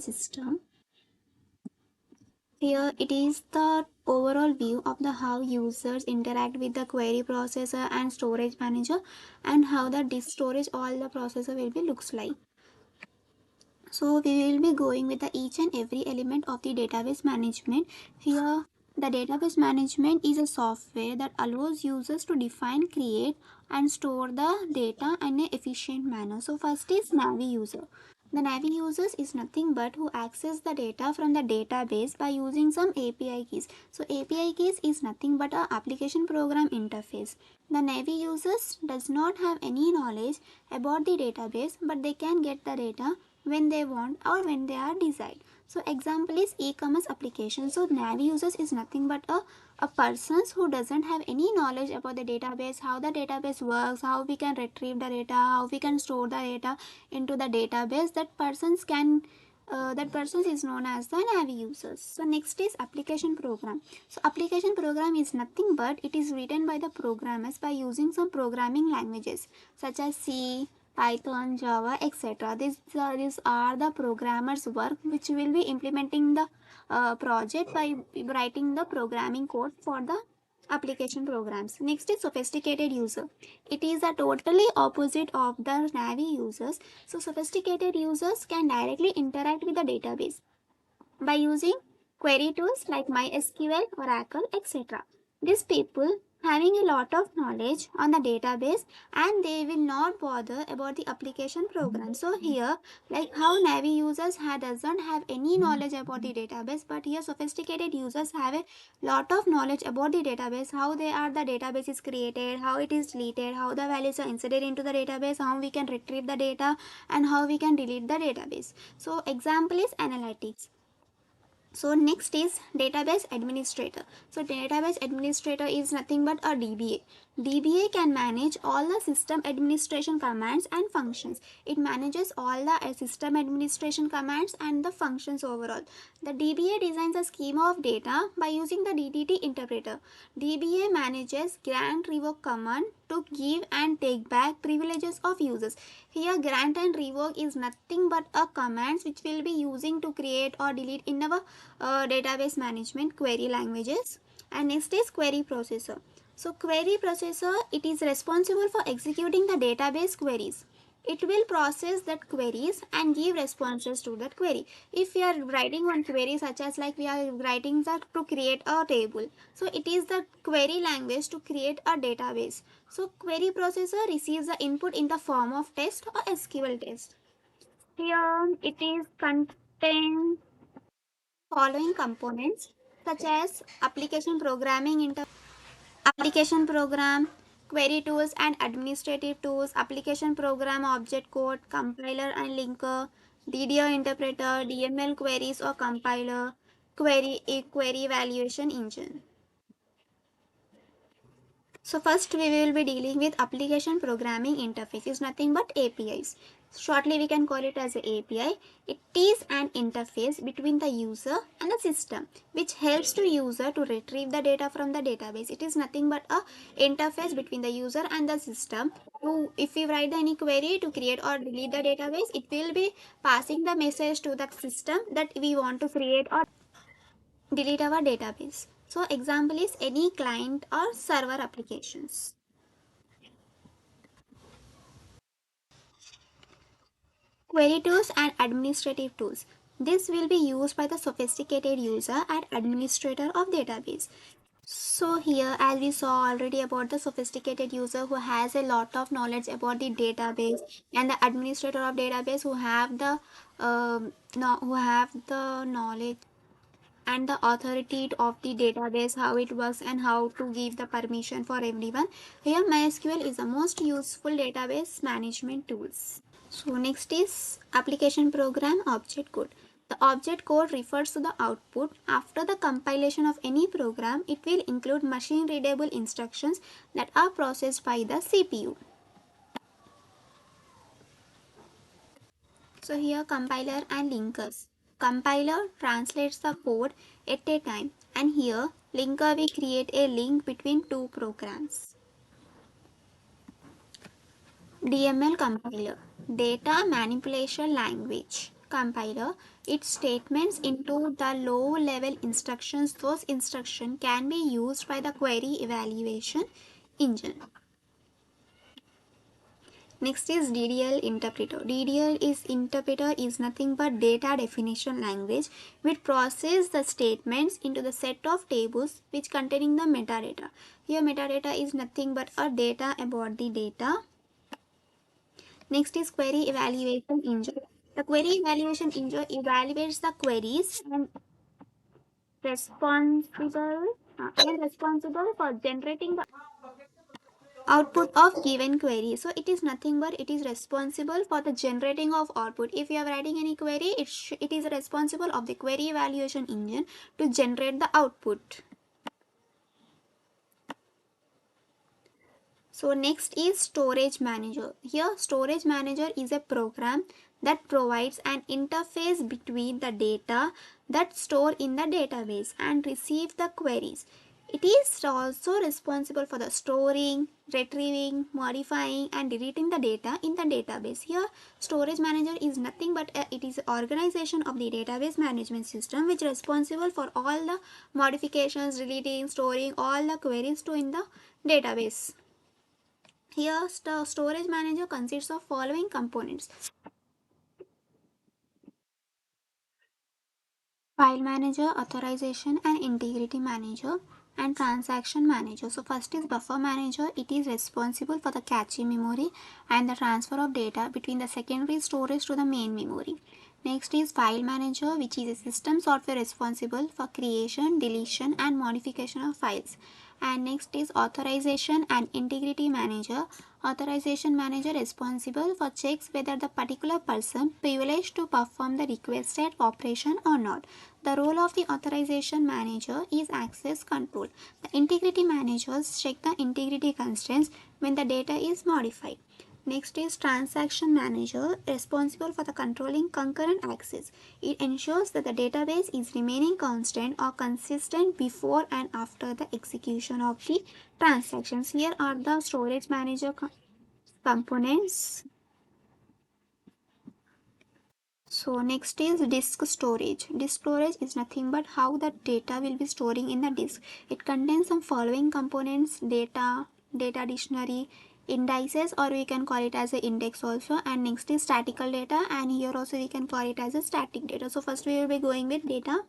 system. Here it is the overall view of the how users interact with the query processor and storage manager, and how the disk storage all the processor will be looks like. So we will be going with the each and every element of the database management. Here the database management is a software that allows users to define, create and store the data in an efficient manner. So first is Navi user. The Navi users is nothing but who access the data from the database by using some API keys. So API keys is nothing but a application program interface. The Navi users does not have any knowledge about the database, but they can get the data when they want or when they are desired. So example is e-commerce application. So Navi users is nothing but a persons who doesn't have any knowledge about the database, how the database works, how we can retrieve the data, how we can store the data into the database. That person is known as the Navi users. So next is application program. So application program is nothing but it is written by the programmers by using some programming languages such as C, Python, Java, etc. These are the programmers' work which will be implementing the project by writing the programming code for the application programs. Next is sophisticated user. It is a totally opposite of the Navi users. So sophisticated users can directly interact with the database by using query tools like MySQL, Oracle, etc. These people having a lot of knowledge on the database and they will not bother about the application program. So here like how Navi users doesn't have any knowledge about the database, but here sophisticated users have a lot of knowledge about the database, how the database is created, how it is deleted, how the values are inserted into the database, how we can retrieve the data and how we can delete the database. So example is analytics. So next is database administrator. So database administrator is nothing but a DBA. DBA can manage all the system administration commands and functions. It manages all the system administration commands and the functions overall. The DBA designs a schema of data by using the DTT interpreter. DBA manages grant revoke command to give and take back privileges of users. Here grant and revoke is nothing but a commands which will be using to create or delete in our database management query languages. And next is query processor. So query processor, it is responsible for executing the database queries. It will process that queries and give responses to that query. If we are writing one query such as like we are writing that to create a table, so it is the query language to create a database. So query processor receives the input in the form of text or SQL test. Here it is contain following components such as application programming application program, query tools and administrative tools, application program object code, compiler and linker, DDO interpreter, DML queries or compiler, query evaluation engine. So first we will be dealing with application programming interface. Is nothing but APIs. Shortly we can call it as a API. It is an interface between the user and the system which helps to user to retrieve the data from the database. It is nothing but a interface between the user and the system. If we write any query to create or delete the database, it will be passing the message to the system that we want to create or delete our database. So example is any client or server applications. Query tools and administrative tools. This will be used by the sophisticated user and administrator of database. So here as we saw already about the sophisticated user who has a lot of knowledge about the database, and the administrator of database who have the who have the knowledge and the authority of the database, how it works and how to give the permission for everyone. Here MySQL is the most useful database management tools. So next is application program object code. The object code refers to the output. After the compilation of any program, it will include machine readable instructions that are processed by the CPU. So here compiler and linkers. Compiler translates the code at a time, and here linker we create a link between two programs. DML compiler, data manipulation language. compiler its statements into the low level instructions. Those instructions can be used by the query evaluation engine. Next is DDL interpreter. DDL is nothing but data definition language which processes the statements into the set of tables which containing the metadata. Here metadata is nothing but a data about the data. Next is query evaluation engine. The query evaluation engine evaluates the queries responsible and responsible for generating the output of given query. So it is nothing but it is responsible for the generating of output. If you are writing any query, it is responsible of the query evaluation engine to generate the output. So next is storage manager. Here storage manager is a program that provides an interface between the data that store in the database and receive the queries. It is also responsible for the storing, retrieving, modifying and deleting the data in the database. Here storage manager is nothing but it is organization of the database management system which is responsible for all the modifications, deleting, storing all the queries to in the database. Here, storage manager consists of following components: file manager, authorization and integrity manager, and transaction manager. So first is buffer manager. It is responsible for the cache memory and the transfer of data between the secondary storage to the main memory. Next is file manager, which is a system software responsible for creation, deletion and modification of files. And next is authorization and integrity manager. Authorization manager responsible for checks whether the particular person privileged to perform the requested operation or not. The role of the authorization manager is access control. The integrity managers check the integrity constraints when the data is modified. Next is transaction manager, responsible for the controlling concurrent access. It ensures that the database is remaining constant or consistent before and after the execution of the transactions. Here are the storage manager components. So next is disk storage. Disk storage is nothing but how the data will be storing in the disk. It contains some following components: data, data dictionary, indices, or we can call it as an index also. And next is statical data, and here also we can call it as a static data. So first we will be going with data.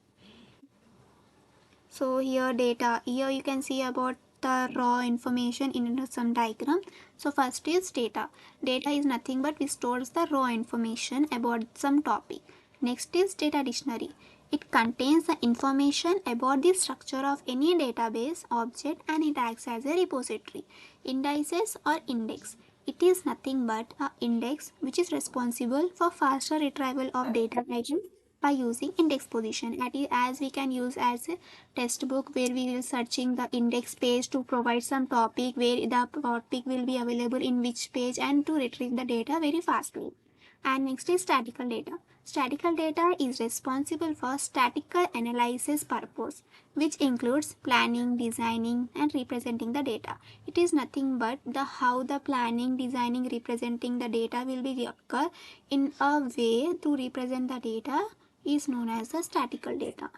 So here data, here you can see about the raw information in some diagram. So first is data. Data is nothing but we stores the raw information about some topic. Next is data dictionary. It contains the information about the structure of any database object and it acts as a repository. Indices or index. It is nothing but an index which is responsible for faster retrieval of data items by using index position. That is, as we can use as a test book where we will searching the index page to provide some topic where the topic will be available in which page and to retrieve the data very fastly. And next is statical data. Statical data is responsible for statical analysis purpose, which includes planning, designing and representing the data. It is nothing but the how the planning, designing, representing the data will be occur in a way to represent the data is known as the statical data.